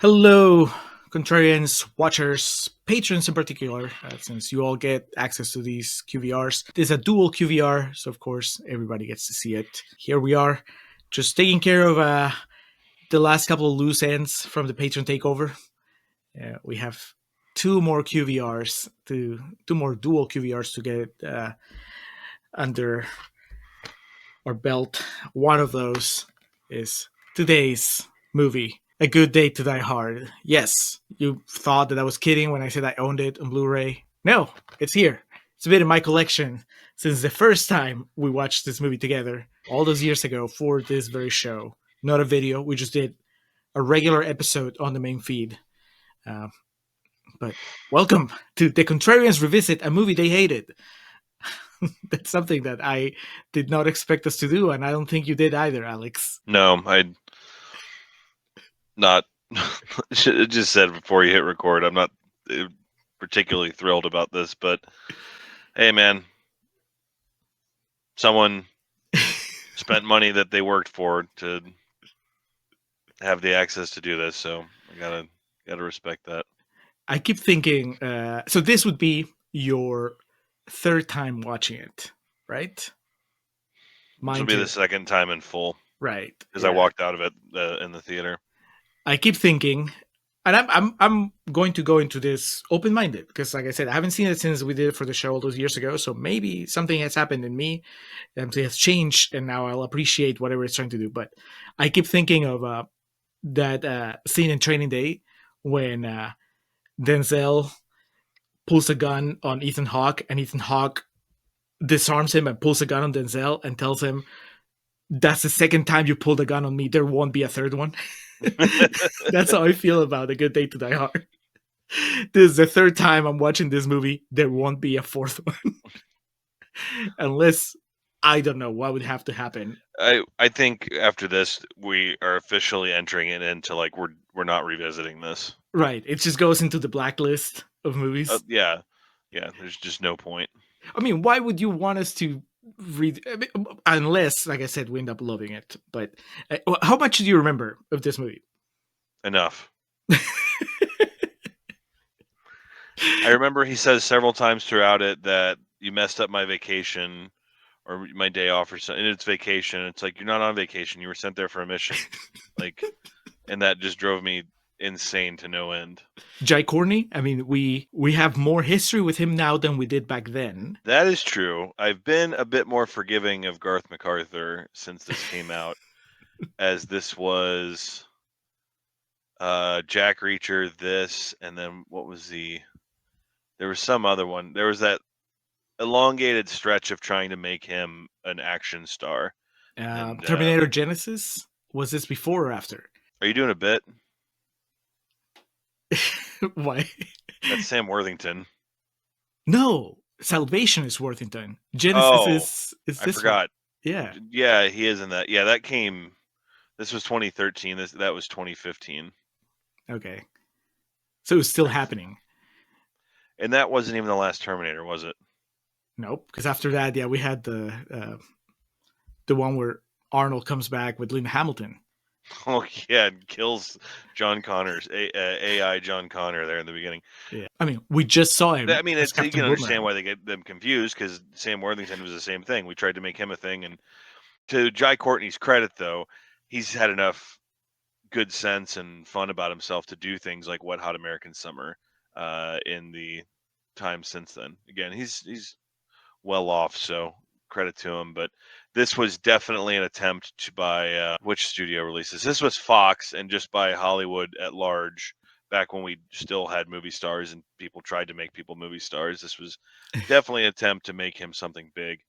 Hello, Contrarians, watchers, patrons in particular, since you all get access to these QVRs. This is a dual QVR, so of course everybody gets to see it. Here we are, just taking care of the last couple of loose ends from the Patron Takeover. We have two more dual QVRs to get under our belt. One of those is today's movie, A Good Day to Die Hard. Yes, you thought that I was kidding when I said I owned it on Blu-ray. No, it's here. It's been in my collection since the first time we watched this movie together, all those years ago, for this very show. Not a video, we just did a regular episode on the main feed. Uh, but welcome to The Contrarians Revisit a movie they hated. That's something that I did not expect us to do, and I don't think you did either, Alex. No, I not. Should have just said before you hit record. I'm not particularly thrilled about this, but hey, man, someone spent money that they worked for to have the access to do this, so I gotta respect that. I keep thinking. So this would be your third time watching it, right? This will be the second time in full, right? Because I walked out of it in the theater. I keep thinking, and I'm going to go into this open-minded because, like I said, I haven't seen it since we did it for the show all those years ago. So maybe something has happened in me, something has changed, and now I'll appreciate whatever it's trying to do. But I keep thinking of that scene in Training Day when Denzel pulls a gun on Ethan Hawke, and Ethan Hawke disarms him and pulls a gun on Denzel and tells him, "That's the second time you pulled a gun on me. There won't be a third one." That's how I feel about A Good Day to Die Hard. This is the third time I'm watching this movie. There won't be a fourth one. Unless, I don't know what would have to happen. I think after this, we are officially entering it into like we're not revisiting this. Right. It just goes into the blacklist of movies. Yeah. There's just no point. I mean, why would you want us to read? Unless, like I said, we end up loving it. But how much do you remember of this movie? Enough. I remember he says several times throughout it that you messed up my vacation or my day off or something. And it's vacation. It's like, you're not on vacation. You were sent there for a mission. Like, and that just drove me insane to no end. Jai Courtney, I mean, we have more history with him now than we did back then. That is true. I've been a bit more forgiving of Garth MacArthur since this came out, as this was Jack Reacher, this, and then what was there was some other one. There was that elongated stretch of trying to make him an action star. Terminator Genesis? Was this before or after? Are you doing a bit? Why? That's Sam Worthington. No, Salvation is Worthington. Genesis is this I forgot. One. Yeah, he is in that. Yeah, that came. This was 2013. That was 2015. Okay, so it was still happening. And that wasn't even the last Terminator, was it? Nope, because after that, we had the one where Arnold comes back with Linda Hamilton. Oh yeah, and kills John Connor's AI John Connor there in the beginning. Yeah, I mean, we just saw him. I mean, you can understand why they get them confused, because Sam Worthington was the same thing. We tried to make him a thing, and to Jai Courtney's credit, though, he's had enough good sense and fun about himself to do things like Wet Hot American Summer in the time since then. Again, he's well off, so credit to him. But this was definitely an attempt to buy which studio releases. This was Fox, and just by Hollywood at large. Back when we still had movie stars and people tried to make people movie stars, this was definitely an attempt to make him something big.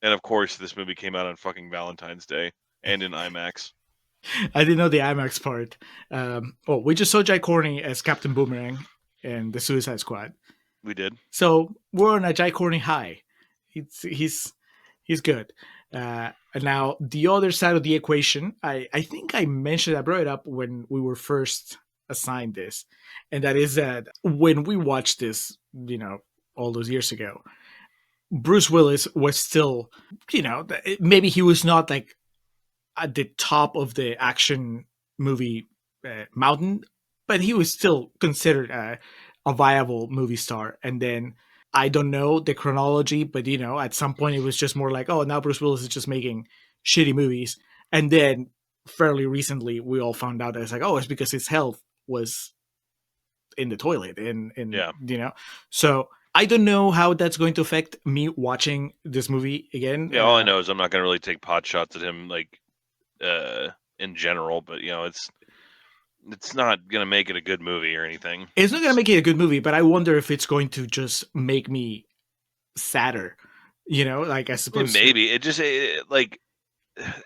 And of course, this movie came out on fucking Valentine's Day and in IMAX. I didn't know the IMAX part. We just saw Jai Courtney as Captain Boomerang in the Suicide Squad. We did. So we're on a Jai Courtney high. He's good. And now the other side of the equation, I think I mentioned, I brought it up when we were first assigned this, and that is that when we watched this, all those years ago, Bruce Willis was still, maybe he was not like at the top of the action movie mountain, but he was still considered a viable movie star. And then I don't know the chronology, but at some point it was just more like, oh, now Bruce Willis is just making shitty movies. And then fairly recently, we all found out that it's like, oh, it's because his health was in the toilet, and Yeah. so I don't know how that's going to affect me watching this movie again. Yeah, all I know is I'm not going to really take pot shots at him, like, in general, but, it's not going to make it a good movie or anything. It's not going to make it a good movie, but I wonder if it's going to just make me sadder, like I I mean, suppose. maybe. Like,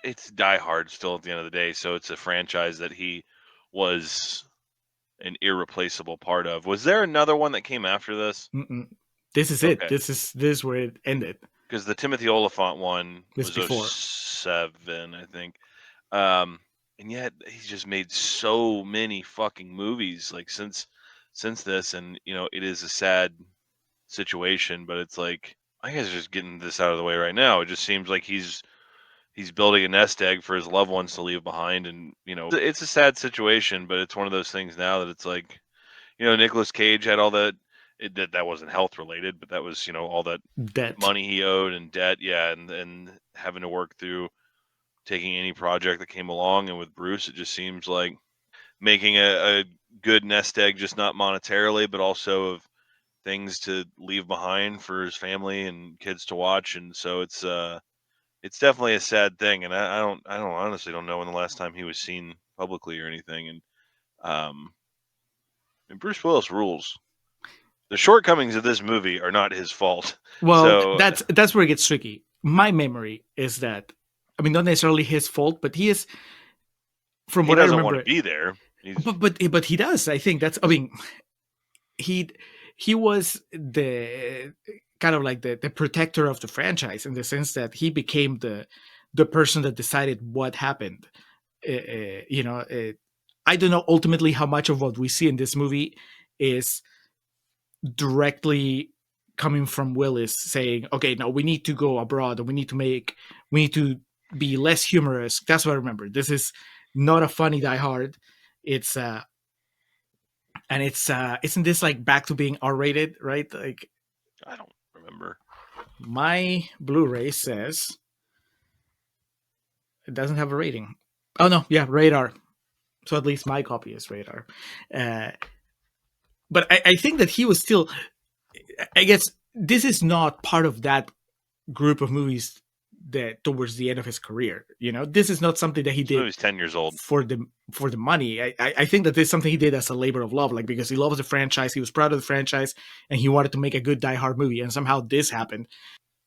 it's Die Hard still at the end of the day, so it's a franchise that he was an irreplaceable part of. Was there another one that came after this? Mm-mm. This is it. Okay. This is where it ended. Because the Timothy Oliphant one This was before. 07, I think. And yet he's just made so many fucking movies like since this, and it is a sad situation, but it's like I guess just getting this out of the way right now. It just seems like he's building a nest egg for his loved ones to leave behind, and it's a sad situation, but it's one of those things now that it's like, Nicolas Cage had all that. That wasn't health related, but that was all that Debt. money he owed and debt, yeah, and having to work through taking any project that came along. And with Bruce, it just seems like making a good nest egg, just not monetarily, but also of things to leave behind for his family and kids to watch. And so it's definitely a sad thing. And I don't honestly don't know when the last time he was seen publicly or anything. And Bruce Willis rules. The shortcomings of this movie are not his fault. Well, So that's where it gets tricky. My memory is that, I mean, not necessarily his fault, but he is, from he what I doesn't want remember. to be there. But he does. I think that's. I mean, he was the kind of like the protector of the franchise in the sense that he became the person that decided what happened. I don't know ultimately how much of what we see in this movie is directly coming from Willis saying, "Okay, no, we need to go abroad, and we need to be less humorous." That's what I remember. This is not a funny Die Hard. It's and it's isn't this like back to being R-rated, right? Like, I don't remember. my Blu-ray says it doesn't have a rating. Oh no, yeah, radar. So at least my copy is radar. Uh, but I think that he was still. I guess this is not part of that group of movies that towards the end of his career. This is not something that he This did movie's 10 years old. for the money. I think that this is something he did as a labor of love, like because he loves the franchise, he was proud of the franchise, and he wanted to make a good Die Hard movie. And somehow this happened.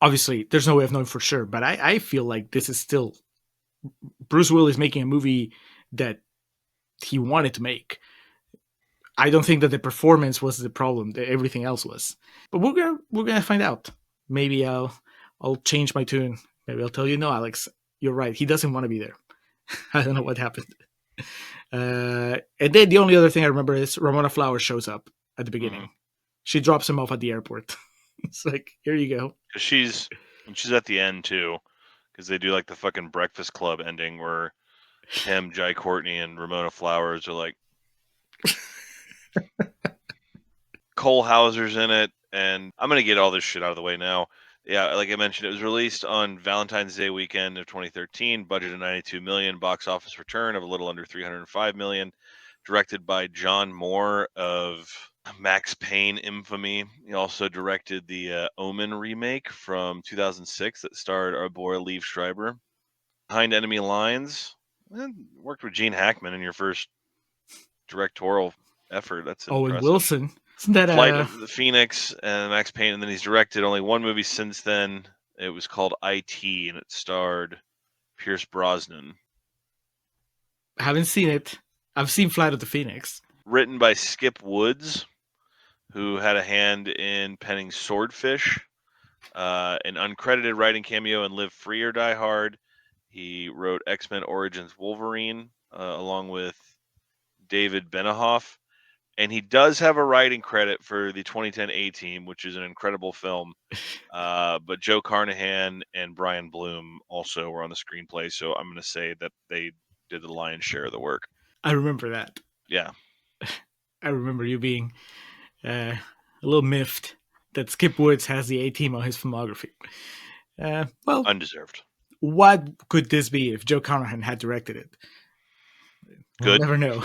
Obviously, there's no way of knowing for sure, but I feel like this is still Bruce Willis making a movie that he wanted to make. I don't think that the performance was the problem; that everything else was. But we're gonna find out. Maybe I'll change my tune. Maybe I'll tell you, no, Alex, you're right. He doesn't want to be there. I don't know what happened. And then the only other thing I remember is Ramona Flowers shows up at the beginning. Mm-hmm. She drops him off at the airport. It's like, here you go. She's at the end too, because they do like the fucking Breakfast Club ending where him, Jai Courtney, and Ramona Flowers are like. Cole Hauser's in it, and I'm gonna get all this shit out of the way now. Yeah, like I mentioned, it was released on Valentine's Day weekend of 2013, budget of 92 million, box office return of a little under 305 million. Directed by John Moore of Max Payne infamy. He also directed the Omen remake from 2006 that starred our boy Liev Schreiber. Behind Enemy Lines, worked with Gene Hackman in your first directorial effort. That's Owen impressive. Wilson. Isn't that Flight of the Phoenix and Max Payne, and then he's directed only one movie since then. It was called IT, and it starred Pierce Brosnan. I haven't seen it. I've seen Flight of the Phoenix. Written by Skip Woods, who had a hand in penning Swordfish, an uncredited writing cameo in Live Free or Die Hard. He wrote X-Men Origins Wolverine, along with David Benahoff. And he does have a writing credit for the 2010 A-Team, which is an incredible film. But Joe Carnahan and Brian Bloom also were on the screenplay, so I'm going to say that they did the lion's share of the work. I remember that. Yeah, I remember you being a little miffed that Skip Woods has the A team on his filmography. Well, undeserved. what could this be if Joe Conran had directed it? We'll Good. never know.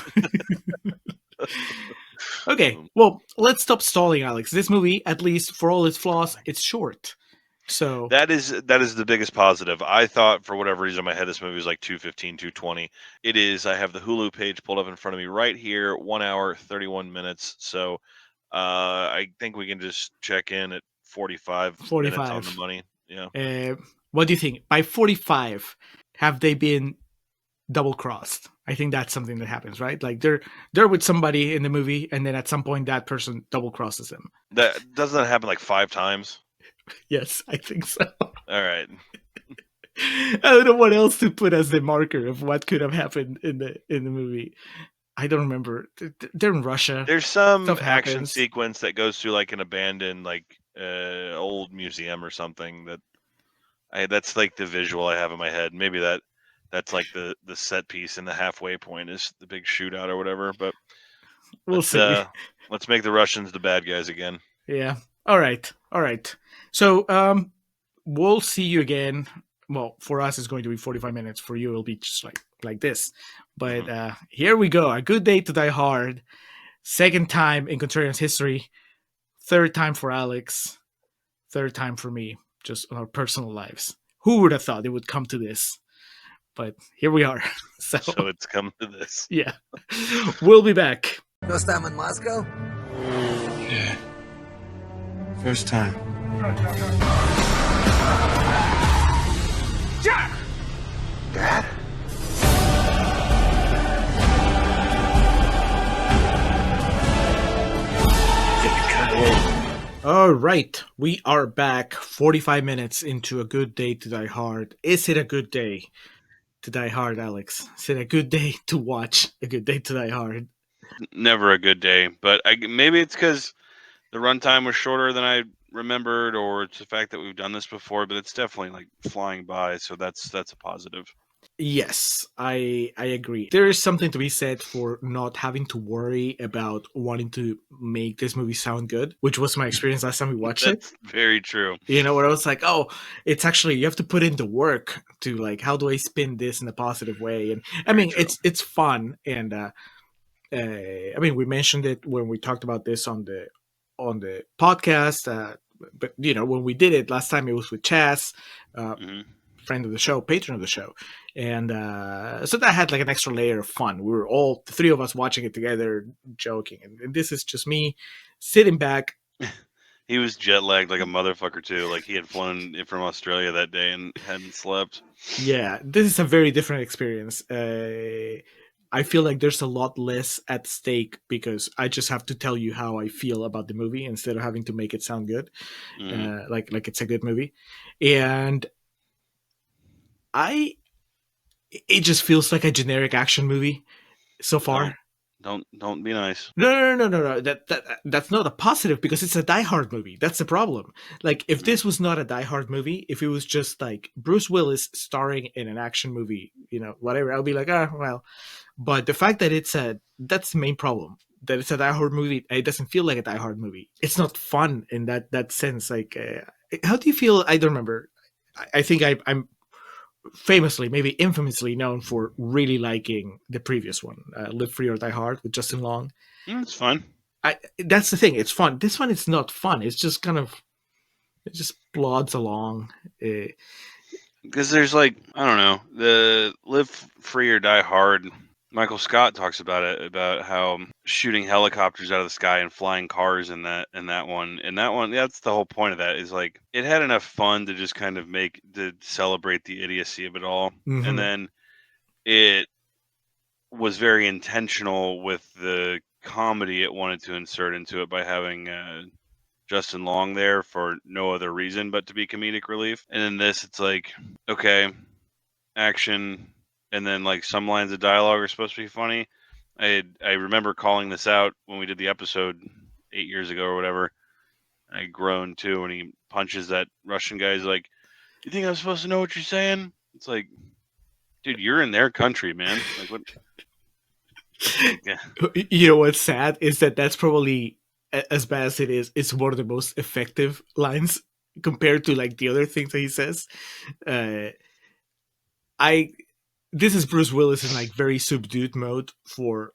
Okay, well, let's stop stalling, Alex. This movie, at least for all its flaws, it's short. So That is the biggest positive. I thought for whatever reason in my head this movie was like 215, 220. It is. I have the Hulu page pulled up in front of me right here. 1 hour 31 minutes. So I think we can just check in at 45 minutes on the 45. money. Yeah. What do you think? By 45, have they been double crossed? I think that's something that happens, right? Like they're with somebody in the movie, and then at some point that person double crosses them. That doesn't that happen like 5 times. Yes, I think so. All right. I don't know what else to put as the marker of what could have happened in the movie. I don't remember. They're in Russia. There's some Stuff action happens. sequence that goes through like an abandoned like old museum or something that's like the visual I have in my head. Maybe that's like the set piece and the halfway point is the big shootout or whatever. But We'll see. Let's make the Russians the bad guys again. Yeah. All right. All right. So we'll see you again. Well, for us it's going to be 45 minutes. For you it'll be just like this. But here we go. A Good Day to Die Hard. Second time in Contrarians history. Third time for Alex. Third time for me. Just on our personal lives. Who would have thought it would come to this? But here we are. So it's come to this. Yeah. We'll be back. First time in Moscow? Yeah. First time. Dad? All right, we are back 45 minutes into A Good Day to Die Hard. Is it a good day to die hard, Alex? Is it a good day to watch A Good Day to Die Hard? Never a good day, but maybe it's because the runtime was shorter than I remembered, or it's the fact that we've done this before, but it's definitely like flying by, so that's a positive. Yes, I agree. There is something to be said for not having to worry about wanting to make this movie sound good, which was my experience last time we watched it. That's very true. You know, where I was like, oh, it's actually, you have to put in the work to like, how do I spin this in a positive way? And I mean, it's fun. And I mean, we mentioned it when we talked about this on the podcast. But you know, when we did it last time, it was with Chaz, friend of the show, patron of the show, and so that had like an extra layer of fun. We were all the three of us watching it together, joking, and this is just me sitting back. He was jet lagged like a motherfucker too. Like he had flown in from Australia that day and hadn't slept. Yeah, this is a very different experience. I feel like there's a lot less at stake because I just have to tell you how I feel about the movie instead of having to make it sound good, like it's a good movie, and it just feels like a generic action movie so far. Don't be nice. No. That's not a positive because it's a Die Hard movie. That's the problem. Like if this was not a Die Hard movie, if it was just like Bruce Willis starring in an action movie, you know, whatever, I'll be like, well. But the fact that that's the main problem. That it's a Die Hard movie, it doesn't feel like a Die Hard movie. It's not fun in that sense. Like, how do you feel? I don't remember. I think I'm famously, maybe infamously known for really liking the previous one, Live Free or Die Hard with Justin Long. It's fun. That's the thing. It's fun. This one, it's not fun. It's just kind of, it just plods along. Because there's like, I don't know, the Live Free or Die Hard. Michael Scott talks about it, about how shooting helicopters out of the sky and flying cars in that one. And that one, that's the whole point of that, is like it had enough fun to just kind of celebrate the idiocy of it all. Mm-hmm. And then it was very intentional with the comedy it wanted to insert into it by having Justin Long there for no other reason but to be comedic relief. And in this, it's like, okay, action, and then like some lines of dialogue are supposed to be funny. I remember calling this out when we did the episode 8 years ago or whatever. I groaned too when he punches that Russian guy. He's like, "You think I'm supposed to know what you're saying?" It's like, dude, you're in their country, man. Like, what? Yeah. You know what's sad is that that's probably as bad as it is. It's one of the most effective lines compared to like the other things that he says. Uh, I this is Bruce Willis in like very subdued mode for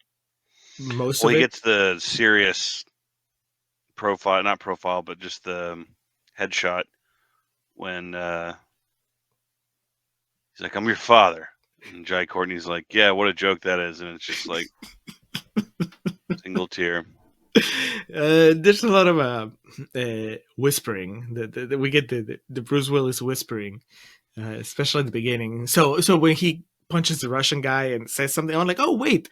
most Well, of he it. gets the serious profile, not profile, but just the headshot when he's like, "I'm your father," and Jai Courtney's like, "Yeah, what a joke that is," and it's just like single tear. There's a lot of whispering. We get the Bruce Willis whispering, especially in the beginning. So when he punches the Russian guy and says something, I'm like, oh wait,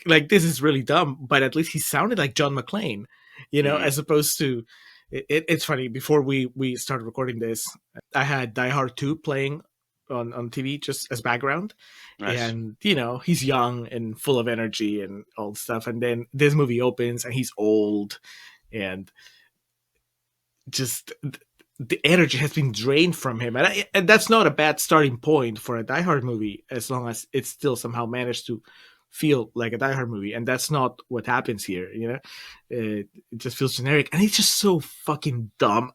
like this is really dumb. But at least he sounded like John McClane, as opposed to. It's funny. Before we started recording this, I had Die Hard 2 playing on TV just as background, Nice. and he's young and full of energy and all the stuff, and then this movie opens and he's old and just the energy has been drained from him, and that's not a bad starting point for a Die Hard movie as long as it still somehow managed to feel like a Die Hard movie, and that's not what happens here. It just feels generic, and it's just so fucking dumb.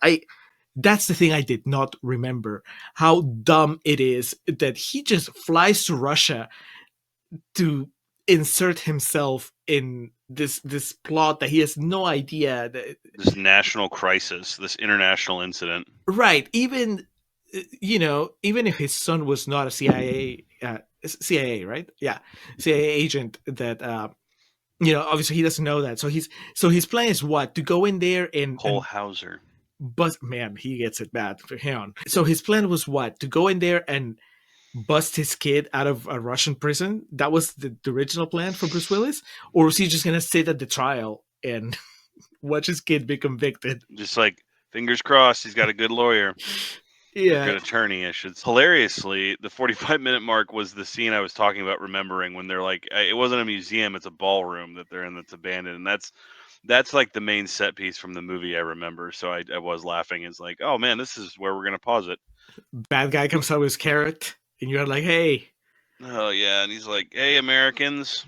That's the thing I did not remember, how dumb it is that he just flies to Russia to insert himself in this plot that he has no idea that. This national crisis, this international incident. Right. Even even if his son was not a CIA, right? Yeah, CIA agent. That obviously he doesn't know that. So his plan is what, to go in there Cole and Hauser. bust. Man, he gets it bad. Hang on. So his plan was what, to go in there and bust his kid out of a Russian prison. That was the original plan for Bruce Willis, or was he just gonna sit at the trial and watch his kid be convicted? Just like, fingers crossed, he's got a good lawyer. Yeah. Good attorney, I should say. Hilariously, the 45-minute mark was the scene I was talking about remembering, when they're like, it wasn't a museum, it's a ballroom that they're in that's abandoned. And that's like the main set piece from the movie I remember. So I was laughing. It's like, oh man, this is where we're going to pause it. Bad guy comes out with his carrot, and you're like, hey. Oh, yeah. And he's like, hey, Americans.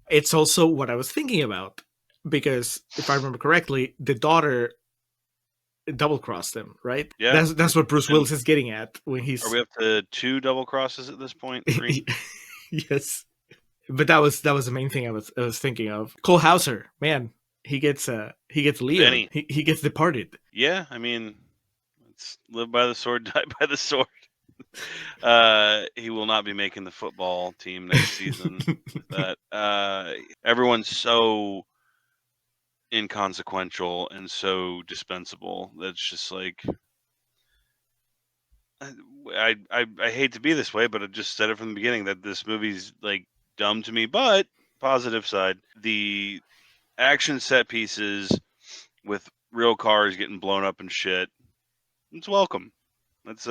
It's also what I was thinking about, because if I remember correctly, the daughter double crossed him, right? Yeah. That's what Bruce Willis is getting at when he's. Are we up to 2 double crosses at this point? 3? Yes. But that was the main thing I was thinking of. Cole Hauser, man, he gets Leo. Benny. He gets departed. Yeah, I mean, let's live by the sword, die by the sword. He will not be making the football team next season. Everyone's so inconsequential and so dispensable. That's just like, I hate to be this way, but I just said it from the beginning that this movie's like dumb to me. But positive side, the action set pieces with real cars getting blown up and shit, it's welcome. That's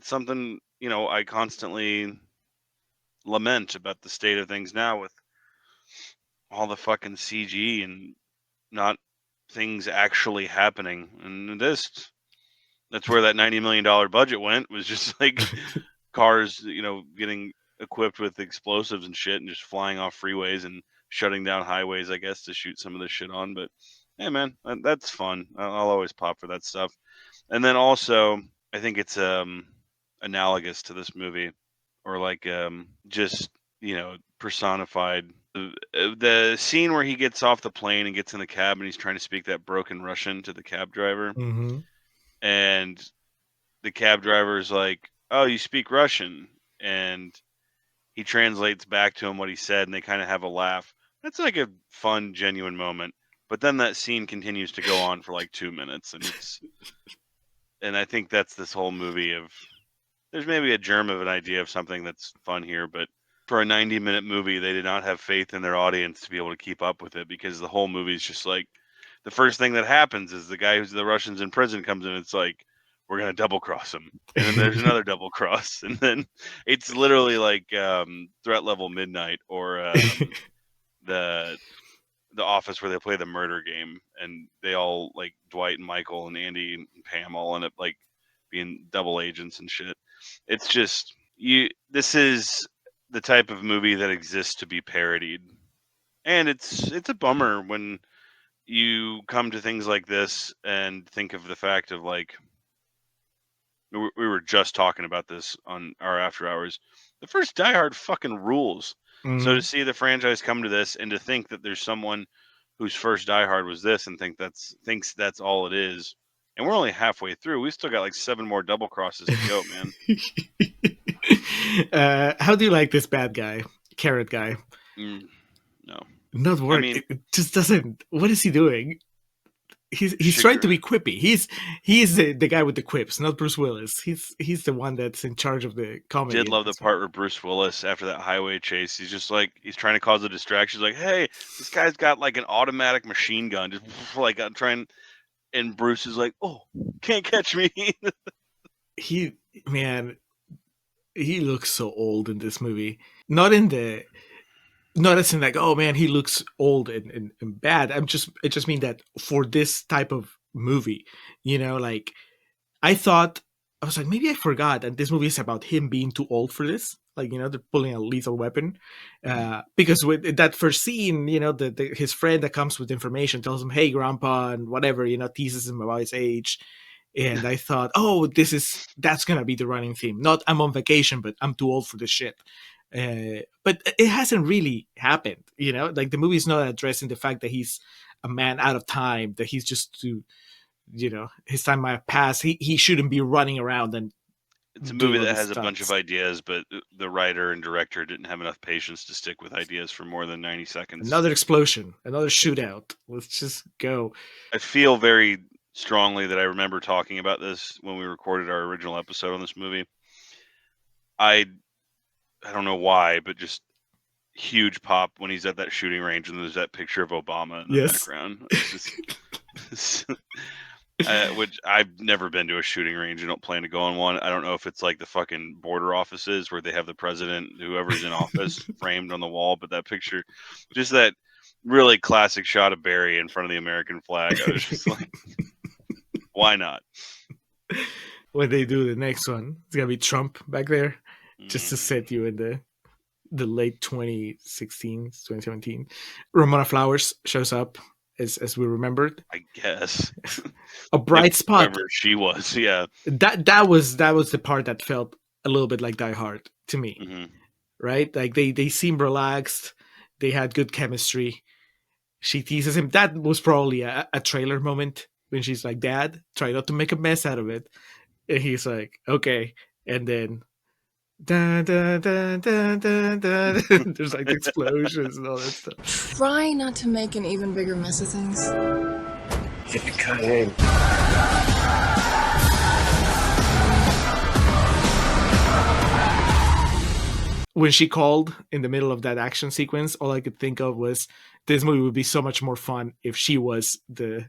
something I constantly lament about the state of things now, with all the fucking CG and not things actually happening. And that's where that $90 million budget went, was just like cars, getting equipped with explosives and shit and just flying off freeways and shutting down highways, I guess, to shoot some of this shit on. But hey, man, that's fun. I'll always pop for that stuff. And then also, I think it's analogous to this movie, or like just personified. The scene where he gets off the plane and gets in the cab and he's trying to speak that broken Russian to the cab driver. Mm-hmm. And the cab driver is like, oh, you speak Russian? And he translates back to him what he said, and they kind of have a laugh. That's like a fun, genuine moment. But then that scene continues to go on for like 2 minutes, and I think that's this whole movie of, there's maybe a germ of an idea of something that's fun here, but for a 90-minute movie, they did not have faith in their audience to be able to keep up with it, because the whole movie is just like, the first thing that happens is the guy who's the Russians in prison comes in. It's like, we're going to double cross him. And then there's another double cross. And then it's literally like Threat Level Midnight, or the Office, where they play the murder game. And they all, like Dwight and Michael and Andy and Pam, all end up like being double agents and shit. It's just, this is the type of movie that exists to be parodied. And it's a bummer when you come to things like this and think of the fact of like, we were just talking about this on our after hours. The first Die Hard fucking rules. So to see the franchise come to this and to think that there's someone whose first Die Hard was this and thinks that's all it is, and we're only halfway through. We still got like 7 more double crosses to go, man. How do you like this bad guy, Carrot guy? No, not work. I mean, it just doesn't. What is he doing? He's Sugar. trying to be quippy. He's the guy with the quips, not Bruce Willis. He's the one that's in charge of the comedy. Did love the part where Bruce Willis, after that highway chase, he's just like, he's trying to cause a distraction. He's like, hey, this guy's got like an automatic machine gun, just like trying. And Bruce is like, oh, can't catch me. He looks so old in this movie. Not as in like, oh man, he looks old and bad. It just mean that for this type of movie, like I was like, maybe I forgot that this movie is about him being too old for this. Like, they're pulling a lethal weapon. Because with that first scene, his friend that comes with information tells him, hey, grandpa, and whatever, teases him about his age. And I thought, oh, that's going to be the running theme. Not I'm on vacation, but I'm too old for this shit. But it hasn't really happened, like the movie's not addressing the fact that he's a man out of time, that he's just too, his time might have passed. He shouldn't be running around. And it's a movie that has a bunch of ideas, but the writer and director didn't have enough patience to stick with ideas for more than 90 seconds. Another explosion, another shootout. Let's just go. I feel very strongly that I remember talking about this when we recorded our original episode on this movie. I don't know why, but just huge pop when he's at that shooting range and there's that picture of Obama in the background. It's just, which I've never been to a shooting range. I don't plan to go on one. I don't know if it's like the fucking border offices where they have the president, whoever's in office, framed on the wall. But that picture, just that really classic shot of Barry in front of the American flag. I was just like, why not? When they do the next one, it's gonna be Trump back there, just to set you in the late 2016, 2017. Ramona Flowers shows up as we remembered. I guess a bright spot. She was, yeah. That was the part that felt a little bit like Die Hard to me, right? Like they seem relaxed. They had good chemistry. She teases him. That was probably a trailer moment when she's like, "Dad, try not to make a mess out of it." And he's like, "Okay." And then da, da, da, da, da, da. There's like explosions and all that stuff. Try not to make an even bigger mess of things. Yippee-ki-yay. When she called in the middle of that action sequence, all I could think of was this movie would be so much more fun if she was the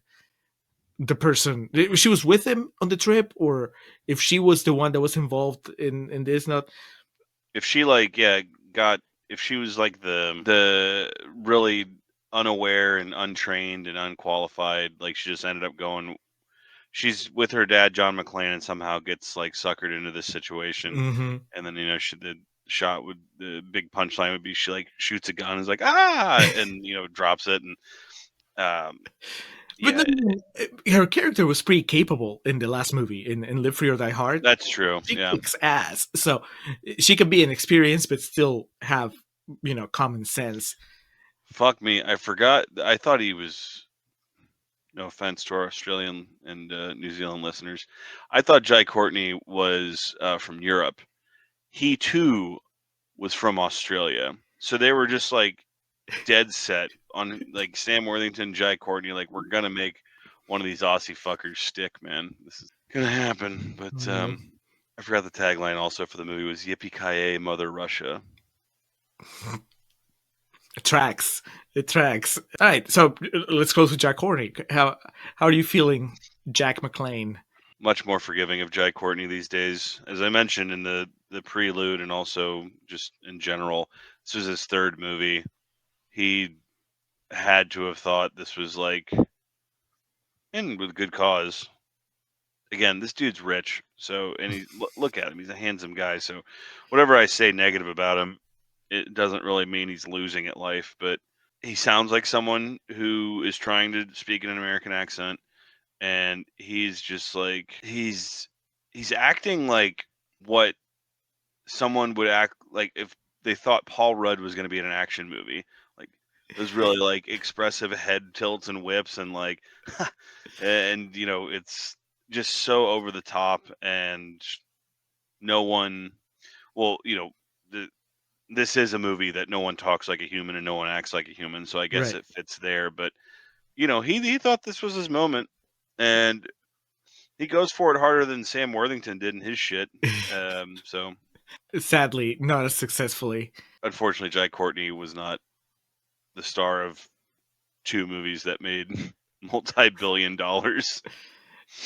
person, if she was with him on the trip, or if she was the one that was involved in this. Not if she if she was like the really unaware and untrained and unqualified, like she just ended up going, she's with her dad John McClane and somehow gets like suckered into this situation. And then the shot would, the big punchline would be she like shoots a gun and is like and drops it, and but her character was pretty capable in the last movie in Live Free or Die Hard. That's true. She kicks ass, so she can be inexperienced but still have common sense. Fuck me, I forgot. I thought he was. No offense to our Australian and New Zealand listeners, I thought Jai Courtney was from Europe. He too was from Australia, so they were just like dead set on like Sam Worthington, Jai Courtney, like we're gonna make one of these Aussie fuckers stick, man. This is gonna happen. But I forgot the tagline also for the movie was "Yippee-ki-yay, Mother Russia." It tracks. All right, so let's close with Jack Courtney. How are you feeling, Jack McClane? Much more forgiving of Jai Courtney these days. As I mentioned in the prelude and also just in general, this was his third movie. He had to have thought this was like, and with good cause. Again, this dude's rich, so, and look at him, he's a handsome guy. So whatever I say negative about him, it doesn't really mean he's losing at life, but he sounds like someone who is trying to speak in an American accent, and he's just like he's acting like what someone would act like if they thought Paul Rudd was going to be in an action movie. Like those really like expressive head tilts and whips and like and it's just so over the top, and no one well, this is a movie that no one talks like a human and no one acts like a human, so I guess Right. it fits there. But he thought this was his moment, and he goes for it harder than Sam Worthington did in his shit. So Sadly, not as successfully. unfortunately, Jai Courtney was not the star of 2 movies that made multi-billion dollars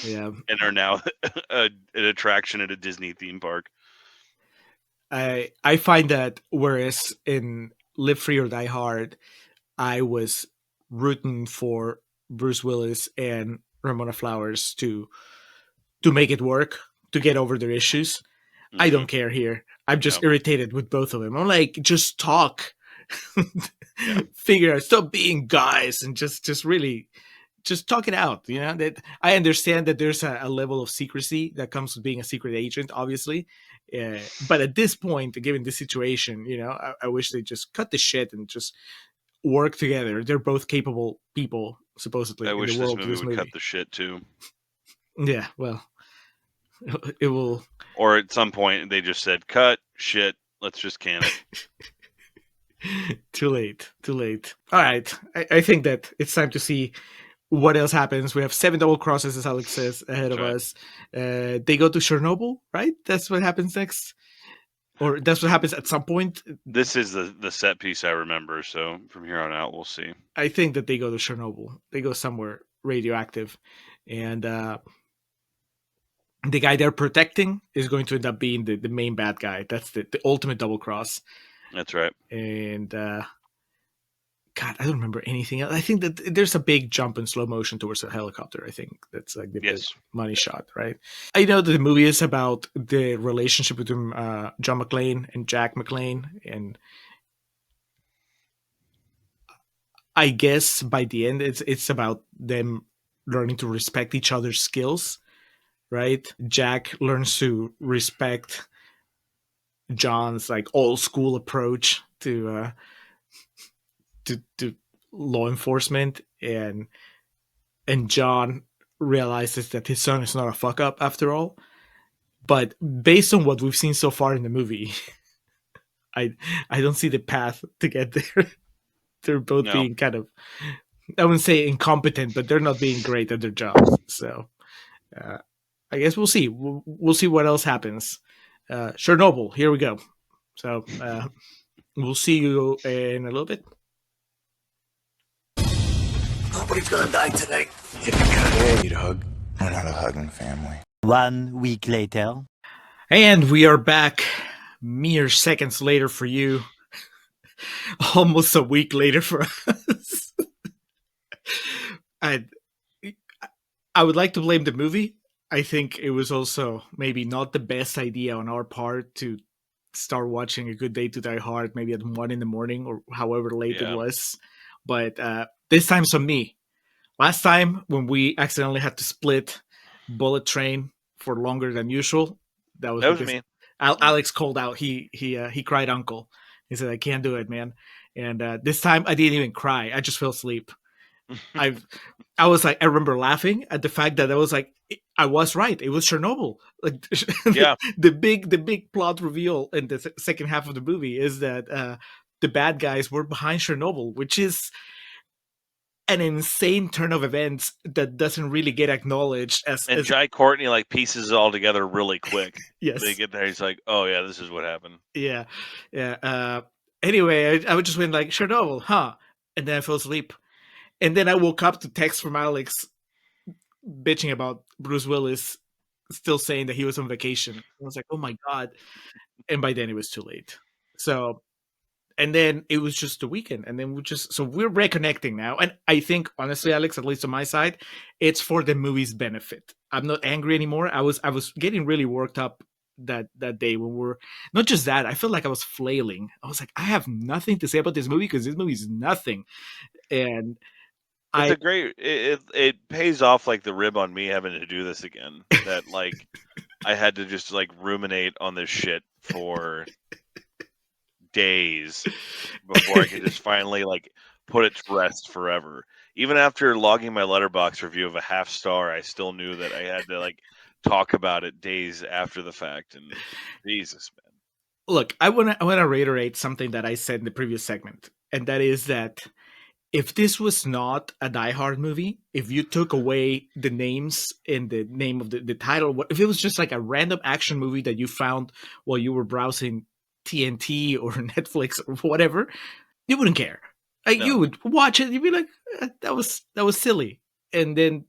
Yeah. and are now an attraction at a Disney theme park. I find that whereas in Live Free or Die Hard, I was rooting for Bruce Willis and Ramona Flowers to make it work, to get over their issues. I don't care here. I'm just irritated with both of them. I'm like, just talk. Figure out, stop being guys and just really just talk it out. That I understand that there's a level of secrecy that comes with being a secret agent, obviously. But at this point, given the situation, I wish they just cut the shit and just work together. They're both capable people, supposedly. I in wish the this world movie of would cut the shit too. Yeah, well, it will. Or at some point, they just said, cut, shit, let's just can it. Too late. All right. I think that it's time to see what else happens. We have 7 double crosses, as Alex says, ahead of us. They go to Chernobyl, right? That's what happens next? Or that's what happens at some point? This is the set piece I remember, so from here on out, we'll see. I think that they go to Chernobyl. They go somewhere radioactive. And the guy they're protecting is going to end up being the main bad guy. That's the ultimate double cross. That's right. And God, I don't remember anything else. I think that there's a big jump in slow motion towards a helicopter. I think that's like the big money shot, right? I know that the movie is about the relationship between John McClane and Jack McClane, and I guess by the end, it's about them learning to respect each other's skills, right? Jack learns to respect John's like old school approach to law enforcement, and John realizes that his son is not a fuck up after all. But based on what we've seen so far in the movie, I don't see the path to get there. They're both being kind of, I wouldn't say incompetent, but they're not being great at their jobs. So I guess we'll see. We'll see what else happens. Chernobyl, here we go. So we'll see you in a little bit. Nobody's gonna die tonight. If you gotta need a hug, we're not a hugging family. 1 week later. And we are back mere seconds later for you. Almost a week later for us. I would like to blame the movie. I think it was also maybe not the best idea on our part to start watching A Good Day to Die Hard maybe at 1 a.m. or however late it was. But this time's on me. Last time when we accidentally had to split Bullet Train for longer than usual, that was me. Alex called out. He cried uncle. He said, "I can't do it, man." And this time I didn't even cry. I just fell asleep. I was like, I remember laughing at the fact that I was like, I was right. It was Chernobyl. Like, the big plot reveal in the second half of the movie is that the bad guys were behind Chernobyl, which is an insane turn of events that doesn't really get acknowledged. And Jai Courtney like pieces it all together really quick. Yes, they get there. He's like, "Oh yeah, this is what happened." Yeah. Anyway, I would just went like Chernobyl, huh? And then I fell asleep. And then I woke up to text from Alex bitching about Bruce Willis still saying that he was on vacation. I was like, oh my God. And by then it was too late. So, and then it was just the weekend. And then we're reconnecting now. And I think, honestly, Alex, at least on my side, it's for the movie's benefit. I'm not angry anymore. I was getting really worked up that day when we're not just that. I felt like I was flailing. I was like, I have nothing to say about this movie because this movie is nothing. And It's a great. It pays off like the rib on me having to do this again. That like I had to just like ruminate on this shit for days before I could just finally like put it to rest forever. Even after logging my Letterboxd review of a 0.5 star, I still knew that I had to like talk about it days after the fact. And Jesus, man. Look, I want to reiterate something that I said in the previous segment, and that is that if this was not a Die Hard movie, if you took away the names and the name of the title, if it was just like a random action movie that you found while you were browsing TNT or Netflix or whatever, you wouldn't care. Like, No. you would watch it, you'd be like, that was silly, and then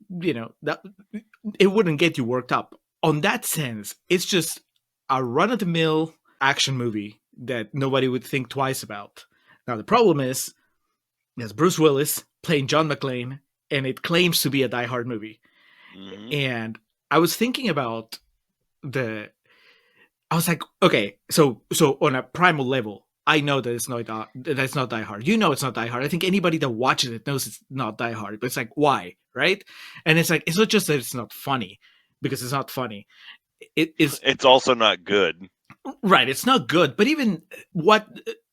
that it wouldn't get you worked up. On that sense, it's just a run-of-the-mill action movie that nobody would think twice about. Now the problem is, there's Bruce Willis playing John McClane, and it claims to be a Die Hard movie. Mhm. And I was thinking about I was like, okay, so on a primal level, I know that it's not Die Hard. You know it's not Die Hard. I think anybody that watches it knows it's not Die Hard. But it's like, why, right? And it's like, it's not just that it's not funny, because it's not funny. It's also not good. Right, it's not good, but even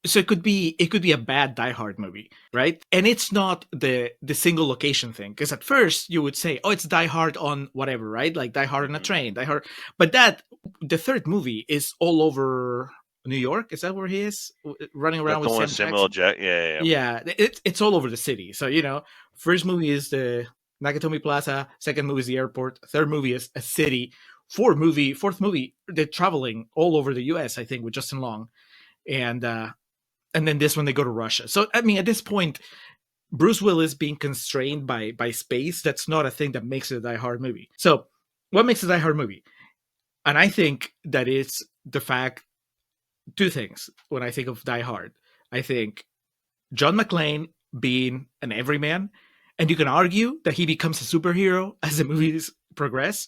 so it could be a bad Die Hard movie, right? And it's not the single location thing, because at first you would say, oh, it's Die Hard on whatever, right? Like Die Hard on a train, Die Hard. But the third movie is all over New York. Is that where he is running around That's with Samuel Jackson? Yeah. Yeah, it's all over the city. So first movie is the Nakatomi Plaza. Second movie is the airport. Third movie is a city. Fourth movie, they're traveling all over the U.S. I think with Justin Long, and then this one they go to Russia. So I mean, at this point, Bruce Willis being constrained by space, that's not a thing that makes it a Die Hard movie. So what makes a Die Hard movie? And I think that it's the fact, two things when I think of Die Hard. I think John McClane being an everyman, and you can argue that he becomes a superhero as the movies progress.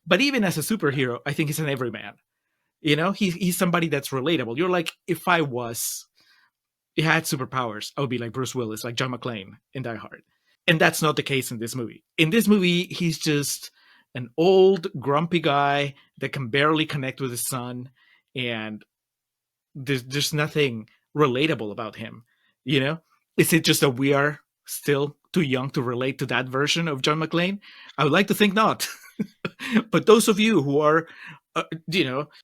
But even as a superhero, I think he's an everyman. He's somebody that's relatable. You're like, if I had superpowers, I would be like Bruce Willis, like John McClane in Die Hard. And that's not the case in this movie. In this movie, he's just an old, grumpy guy that can barely connect with his son, and there's nothing relatable about him. Is it just that we are still too young to relate to that version of John McClane? I would like to think not. But those of you who are,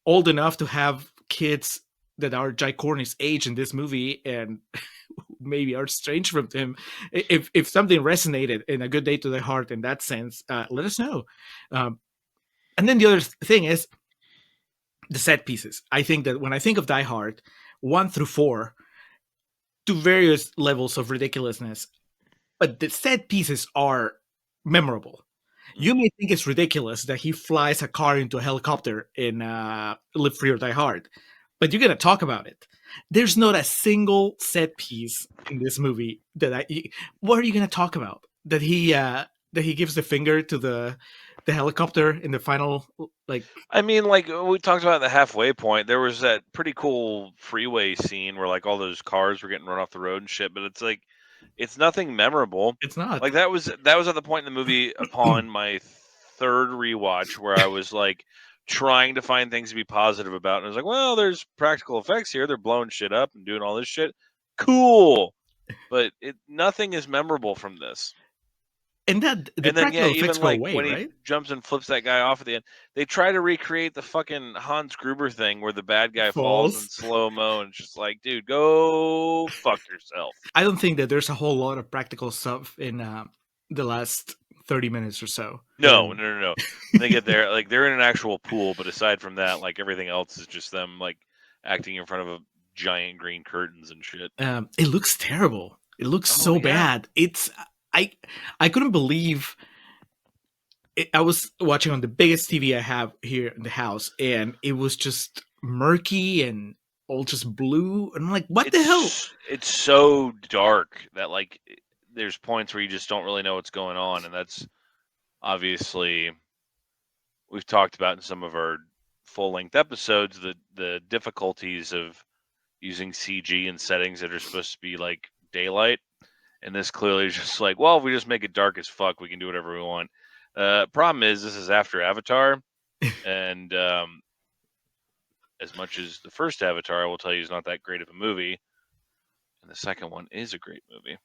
old enough to have kids that are Jai Courtney's age in this movie and maybe are strange from him, if something resonated in A Good Day to the Heart in that sense, let us know. And then the other thing is the set pieces. I think that when I think of Die Hard 1 through 4, to various levels of ridiculousness, but the set pieces are memorable. You may think it's ridiculous that he flies a car into a helicopter in Live Free or Die Hard, but you're going to talk about it. There's not a single set piece in this movie what are you going to talk about? That he gives the finger to the helicopter in the final, like... I mean, like we talked about at the halfway point, there was that pretty cool freeway scene where like all those cars were getting run off the road and shit, but it's like, it's nothing memorable. It's not. Like that was at the point in the movie upon my third rewatch where I was like trying to find things to be positive about, and I was like, well, there's practical effects here. They're blowing shit up and doing all this shit. Cool. But nothing is memorable from this. And then yeah, even like away, when right? he jumps and flips that guy off at the end, they try to recreate the fucking Hans Gruber thing where the bad guy falls in slow-mo, and it's just like, dude, go fuck yourself. I don't think that there's a whole lot of practical stuff in the last 30 minutes or so. No. They get there, like they're in an actual pool, but aside from that, like everything else is just them like acting in front of a giant green curtains and shit. It looks terrible. It looks so bad. It's I couldn't believe it. I was watching on the biggest TV I have here in the house, and it was just murky and all just blue. And I'm like, what the hell? It's so dark that like there's points where you just don't really know what's going on, and that's obviously we've talked about in some of our full-length episodes, the difficulties of using CG in settings that are supposed to be like daylight, and this clearly is just like, well, if we just make it dark as fuck, we can do whatever we want. Problem is, this is after Avatar, and as much as the first Avatar, I will tell you, is not that great of a movie, and the second one is a great movie.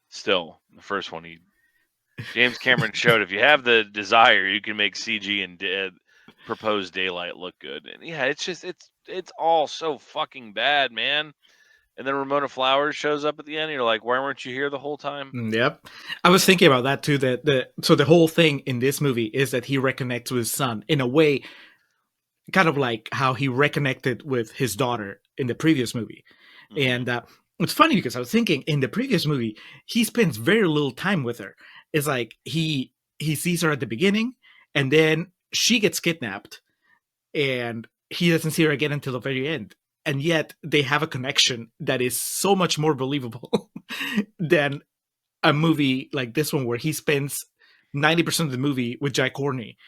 Still, the first one, James Cameron showed if you have the desire, you can make CG and proposed daylight look good. And yeah, it's just it's all so fucking bad, man. And then Ramona Flowers shows up at the end. And you're like, why weren't you here the whole time? Yep, I was thinking about that too. So the whole thing in this movie is that he reconnects with his son in a way, kind of like how he reconnected with his daughter in the previous movie. Mhm. And it's funny because I was thinking in the previous movie he spends very little time with her. It's like he sees her at the beginning, and then she gets kidnapped, and he doesn't see her again until the very end. And yet they have a connection that is so much more believable than a movie like this one where he spends 90% of the movie with Jai Courtney.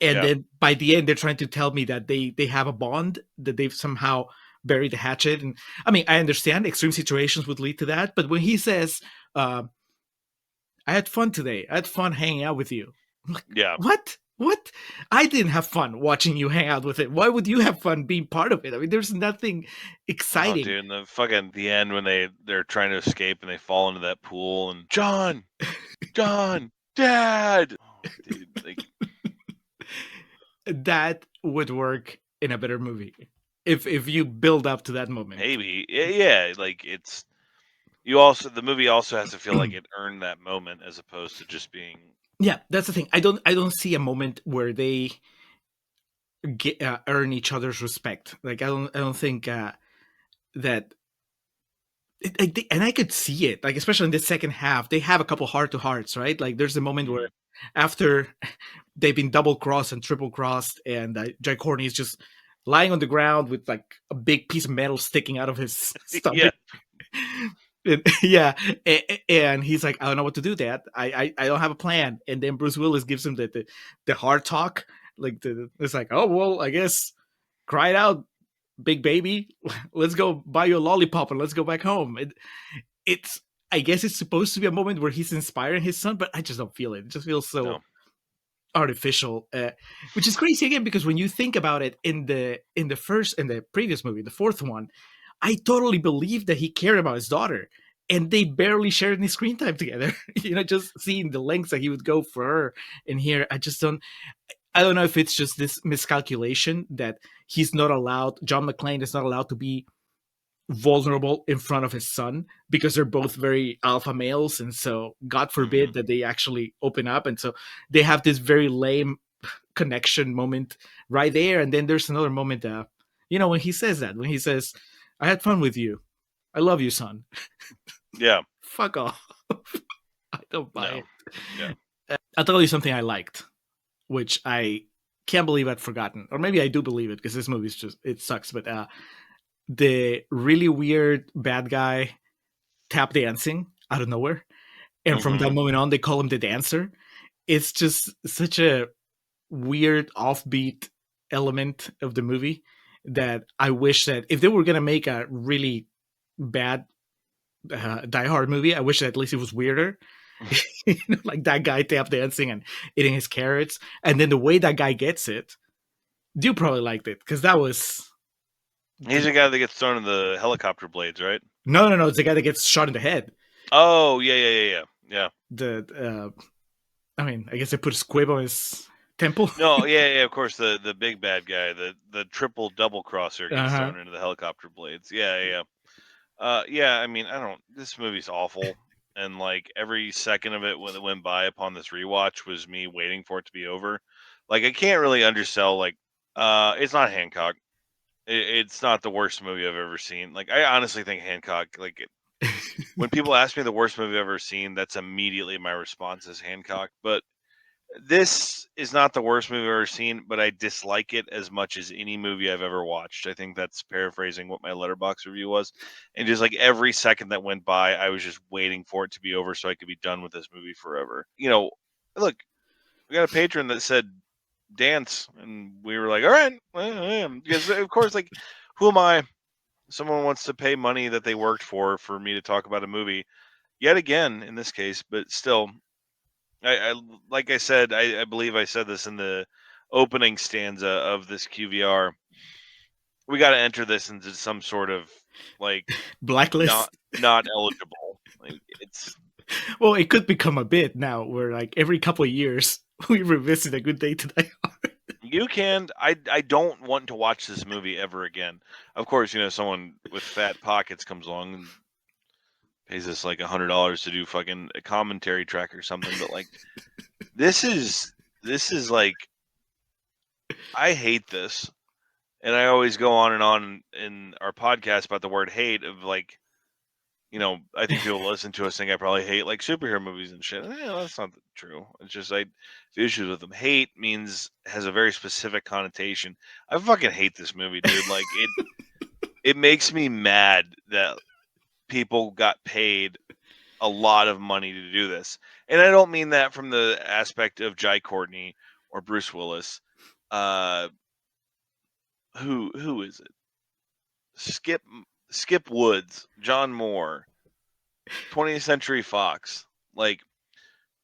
And Yeah. then by the end, they're trying to tell me that they have a bond, that they've somehow buried the hatchet. And I mean, I understand extreme situations would lead to that. But when he says, I had fun today, I had fun hanging out with you. I'm like, Yeah. what? What? I didn't have fun watching you hang out with it. Why would you have fun being part of it? I mean, there's nothing Oh, exciting. dude, and the end when they're trying to escape and they fall into that pool and John, Dad. Oh, dude, like, That would work in a better movie if you build up to that moment. maybe, yeah, like it's the movie also has to feel like it earned that moment as opposed to just being. Yeah, that's the thing. I don't see a moment where they earn each other's respect. Like I don't think that. And I could see it, like especially in the second half, they have a couple heart to hearts, right? Like there's a moment where after they've been double crossed and triple crossed, and Jai Courtney is just lying on the ground with like a big piece of metal sticking out of his stomach. Yeah, and he's like, I don't know what to do, Dad. I don't have a plan. And then Bruce Willis gives him the hard talk, like it's like, oh well, I guess cry it out, big baby. Let's go buy you a lollipop and let's go back home. It's I guess it's supposed to be a moment where he's inspiring his son, but I just don't feel it. It just feels so artificial, which is crazy again because when you think about it, in the previous movie, the fourth one, I totally believed that he cared about his daughter, and they barely shared any screen time together. Just seeing the lengths that he would go for her. And here, I don't know if it's just this miscalculation that John McClane is not allowed to be vulnerable in front of his son because they're both very alpha males, and so God forbid that they actually open up, and so they have this very lame connection moment right there. And then there's another moment when he says, I had fun with you, I love you, son. Yeah. Fuck off. I don't buy it. Yeah. I'll tell you something I liked, which I can't believe I'd forgotten, or maybe I do believe it because this movie's just, it sucks. But the really weird bad guy tap dancing out of nowhere, and from that moment on, they call him the dancer. It's just such a weird offbeat element of the movie that I wish that if they were gonna make a really bad Die Hard movie, I wish that at least it was weirder. Like that guy tap dancing and eating his carrots, and then the way that guy gets it, you probably liked it because that was. He's the guy that gets thrown in the helicopter blades, right? No, it's the guy that gets shot in the head. Oh, yeah. I mean, I guess they put a squib on his temple. No, yeah, of course, the big bad guy, the triple double crosser gets thrown into the helicopter blades. Yeah. I mean, this movie's awful, and like every second of it when it went by upon this rewatch was me waiting for it to be over. Like I can't really undersell, like, it's not Hancock. It's not the worst movie I've ever seen. Like I honestly think Hancock, like when people ask me the worst movie I've ever seen, that's immediately my response is Hancock. But this is not the worst movie I've ever seen, but I dislike it as much as any movie I've ever watched. I think that's paraphrasing what my Letterboxd review was. And just like every second that went by, I was just waiting for it to be over so I could be done with this movie forever. Look, we got a patron that said dance, and we were like, all right, because of course, like, who am I? Someone wants to pay money that they worked for me to talk about a movie, yet again in this case, but still, I like I said, I believe I said this in the opening stanza of this QVR. We got to enter this into some sort of like Blacklist. not eligible. Like, it's Well, it could become a bit now where like every couple of years we revisit A Good Day to Die Hard. you can. I don't want to watch this movie ever again. Of course, someone with fat pockets comes along and pays us like $100 to do fucking a commentary track or something. But like, this is like, I hate this, and I always go on and on in our podcast about the word hate of like, I think people listen to us think I probably hate like superhero movies and shit. That's not true. It's just I have issues with them. Hate has a very specific connotation. I fucking hate this movie, dude. Like it makes me mad that people got paid a lot of money to do this. And I don't mean that from the aspect of Jai Courtney or Bruce Willis. Who is it? Skip Woods, John Moore, 20th Century Fox. Like,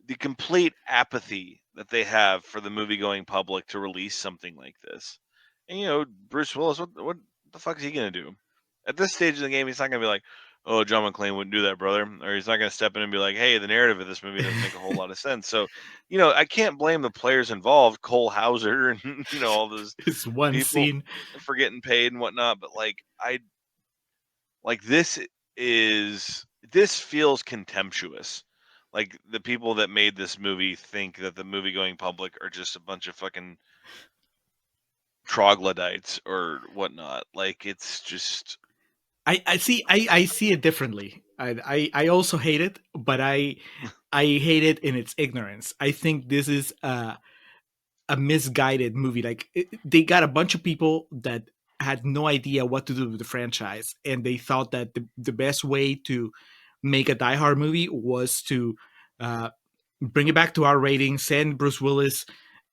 the complete apathy that they have for the movie-going public to release something like this. And, Bruce Willis, what the fuck is he going to do? At this stage of the game, he's not going to be like, oh, John McClane wouldn't do that, brother. Or he's not going to step in and be like, hey, the narrative of this movie doesn't make a whole lot of sense. So, I can't blame the players involved, Cole Hauser and, all those It's one people scene for getting paid and whatnot. But, this feels contemptuous. Like, the people that made this movie think that the movie-going public are just a bunch of fucking troglodytes or whatnot. Like, it's just... I see it differently. I also hate it, but I hate it in its ignorance. I think this is a misguided movie. Like they got a bunch of people that had no idea what to do with the franchise, and they thought that the best way to make a Die Hard movie was to bring it back to our rating, send Bruce Willis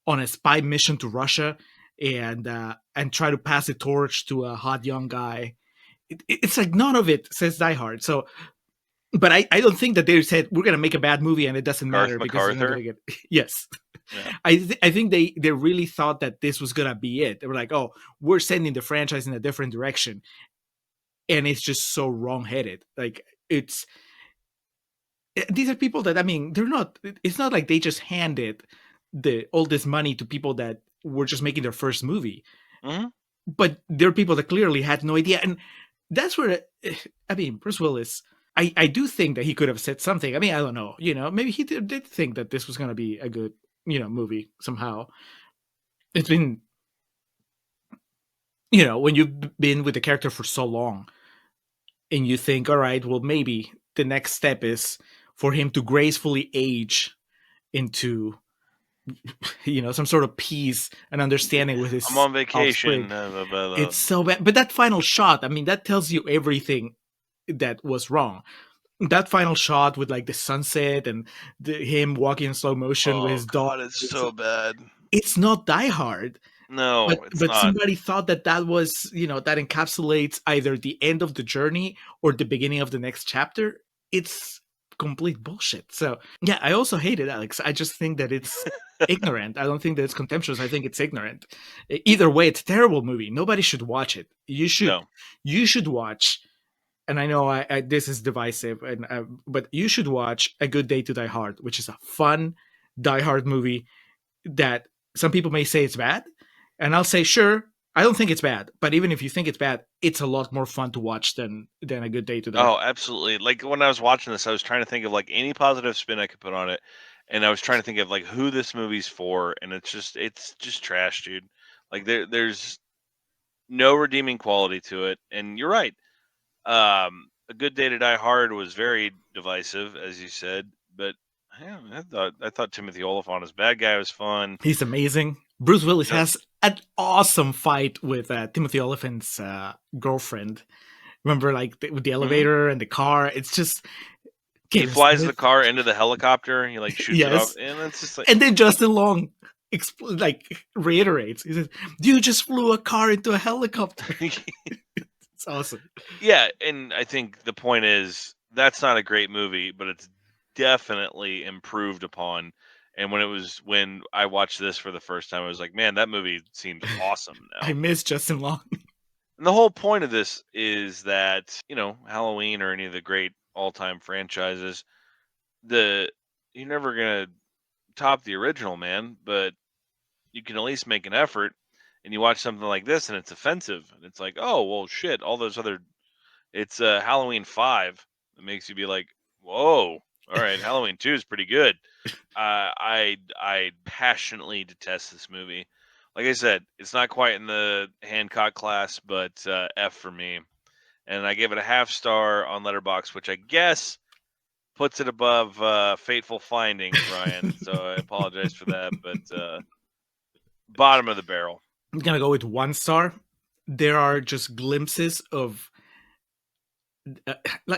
on a spy mission to Russia, and try to pass the torch to a hot young guy. It's like none of it says Die Hard. So, but I don't think that they said we're gonna make a bad movie and it doesn't matter because you're not gonna get. Yes, yeah. I think they really thought that this was gonna be it. They were like, oh, we're sending the franchise in a different direction, and it's just so wrong-headed. Like these are people that they're not. It's not like they just handed all this money to people that were just making their first movie, but there are people that clearly had no idea and. That's where, Bruce Willis, I do think that he could have said something. I don't know, maybe he did think that this was going to be a good, movie somehow. It's been, when you've been with the character for so long and you think, all right, well, maybe the next step is for him to gracefully age into some sort of peace and understanding with his I'm on vacation. It's so bad. But that final shot, that tells you everything that was wrong. That final shot with like the sunset and him walking in slow motion with his dog. It's so bad. It's not Die Hard. No, but somebody thought that was, that encapsulates either the end of the journey or the beginning of the next chapter. It's complete bullshit. So yeah, I also hate it, Alex. I just think that it's ignorant. I don't think that it's contemptuous. I think it's ignorant. Either way, it's a terrible movie. Nobody should watch it. You should watch, and I know this is divisive, but you should watch A Good Day to Die Hard, which is a fun Die Hard movie that some people may say it's bad, and I'll say sure. I don't think it's bad, but even if you think it's bad, it's a lot more fun to watch than A Good Day to Die. Oh, absolutely. Like when I was watching this, I was trying to think of like any positive spin I could put on it. And I was trying to think of like who this movie's for. And it's just trash, dude. Like there's no redeeming quality to it. And you're right. A Good Day to Die Hard was very divisive, as you said, but yeah, I thought Timothy Olyphant as bad guy was fun. He's amazing. Bruce Willis has an awesome fight with Timothy Olyphant's girlfriend. Remember, like with the elevator and the car. It's just he flies the car into the helicopter and he like shoots it off, and it's just like. And then Justin Long reiterates. He says, "You just flew a car into a helicopter." It's awesome. Yeah, and I think the point is that's not a great movie, but it's definitely improved upon. And when I watched this for the first time, I was like, man, that movie seems awesome now. I miss Justin Long. And the whole point of this is that, Halloween or any of the great all-time franchises, you're never gonna top the original, man, but you can at least make an effort. And you watch something like this and it's offensive. And it's like, oh well shit, all those other it's Halloween 5. It makes you be like, whoa, all right, Halloween 2 is pretty good. I passionately detest this movie. Like I said, it's not quite in the Hancock class, but F for me. And I gave it a half star on Letterboxd, which I guess puts it above Fateful Findings, Ryan. So I apologize for that, but bottom of the barrel. I'm gonna go with 1 star. There are just glimpses of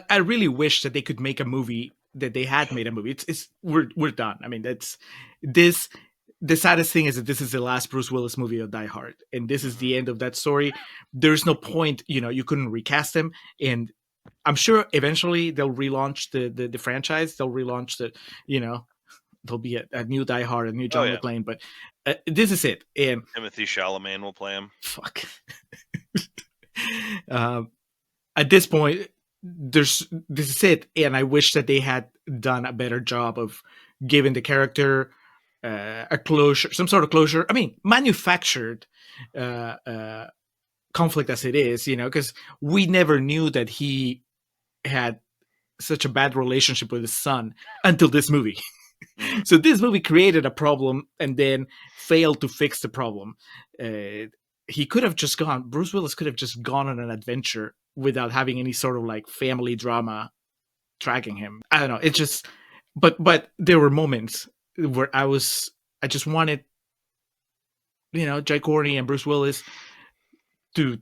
I really wish that they could make a movie, that they had made a movie. We're done. I mean, that's this. The saddest thing is that this is the last Bruce Willis movie of Die Hard, and this is the end of that story. There's no point, you couldn't recast him, and I'm sure eventually they'll relaunch the franchise. They'll relaunch there'll be a new Die Hard, a new John McClane, but this is it. And Timothy Chalamet will play him. Fuck. At this point, this is it, and I wish that they had done a better job of giving the character a closure, some sort of closure. I mean, manufactured conflict as it is, because we never knew that he had such a bad relationship with his son until this movie. So this movie created a problem and then failed to fix the problem. Bruce Willis could have just gone on an adventure without having any sort of family drama tracking him. I don't know. It just, but there were moments where I just wanted, Jai Courtney and Bruce Willis to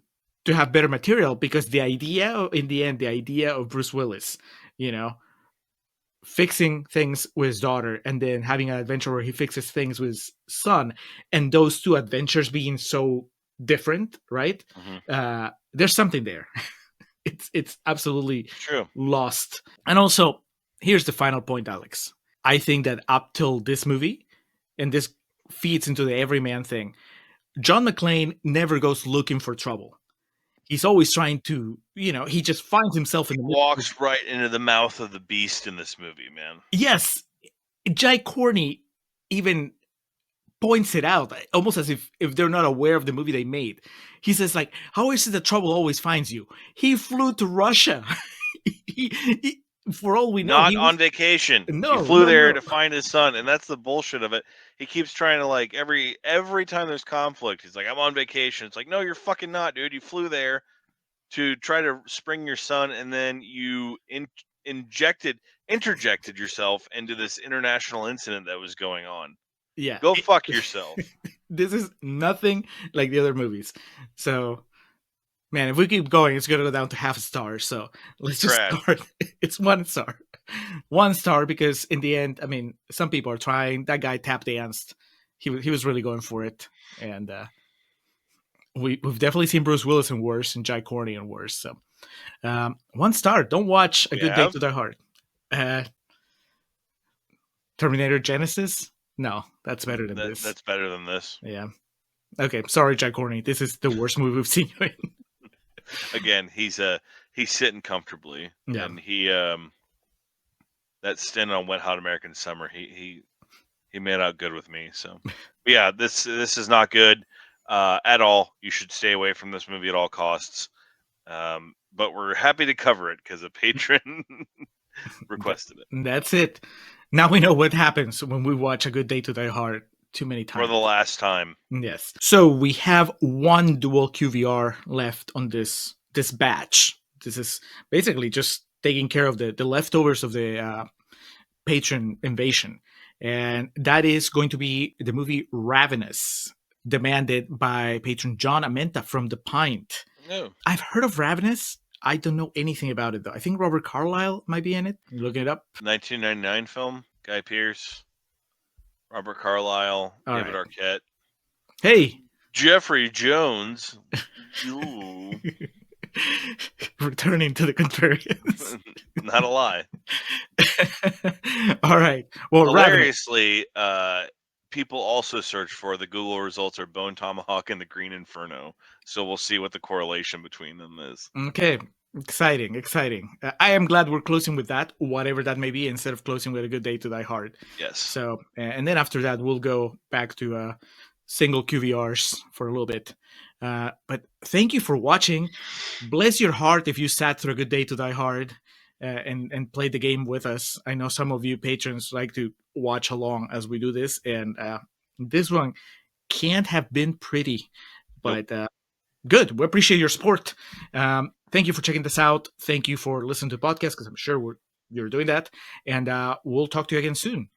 have better material, because in the end, the idea of Bruce Willis, fixing things with his daughter and then having an adventure where he fixes things with his son, and those two adventures being so different, right? Mm-hmm. There's something there. It's absolutely true. Lost. And also, here's the final point, Alex. I think that up till this movie, and this feeds into the everyman thing, John McClane never goes looking for trouble. He's always trying to, he just finds himself in the walks right into the mouth of the beast in this movie, man. Yes. Jai Courtney even points it out, almost as if they're not aware of the movie they made. He says, how is it that trouble always finds you? He flew to Russia. he, for all we know, not on vacation. No, he flew there to find his son, and that's the bullshit of it. He keeps trying to every time there's conflict, he's like, I'm on vacation. It's like, no, you're fucking not, dude. You flew there to try to spring your son, and then you interjected yourself into this international incident that was going on. Yeah. Go fuck yourself. This is nothing like the other movies. So, man, if we keep going, it's going to go down to half a star. So let's just start. It's 1 star. 1 star because in the end, I mean, some people are trying. That guy tap danced. He was really going for it. And we've definitely seen Bruce Willis in worse and Jai Courtney in worse. So 1 star. Don't watch A Good Day to Die Hard. Terminator Genesis? No, that's better than this. That's better than this. Yeah. Okay, sorry, Jai Courtney. This is the worst movie we've seen you in. Again, he's sitting comfortably. Yeah. And he that stint on Wet Hot American Summer, he made out good with me. So yeah, this is not good at all. You should stay away from this movie at all costs. But we're happy to cover it because a patron requested it. That's it. Now we know what happens when we watch A Good Day to Die Hard too many times. For the last time. Yes. So we have 1 dual QVR left on this batch. This is basically just taking care of the leftovers of the patron invasion. And that is going to be the movie Ravenous, demanded by patron John Amenta from The Pint. No. I've heard of Ravenous. I don't know anything about it, though. I think Robert Carlyle might be in it. I'm looking it up. 1999 film. Guy Pearce. Robert Carlyle, All David right. Arquette, Hey, Jeffrey Jones. Ooh. returning to the Contrarians. Not a lie. All right. Well, Ravenous. Hilariously, people also search for the Google results are Bone Tomahawk and the Green Inferno. So we'll see what the correlation between them is. Okay. Exciting. I am glad we're closing with that, whatever that may be, instead of closing with A Good Day to Die Hard. Yes. So, and then after that, we'll go back to single QVRs for a little bit. But thank you for watching. Bless your heart if you sat through A Good Day to Die Hard and played the game with us. I know some of you patrons like to watch along as we do this, and this one can't have been pretty, but good. We appreciate your support. Thank you for checking this out. Thank you for listening to the podcast, because I'm sure you're doing that. And we'll talk to you again soon.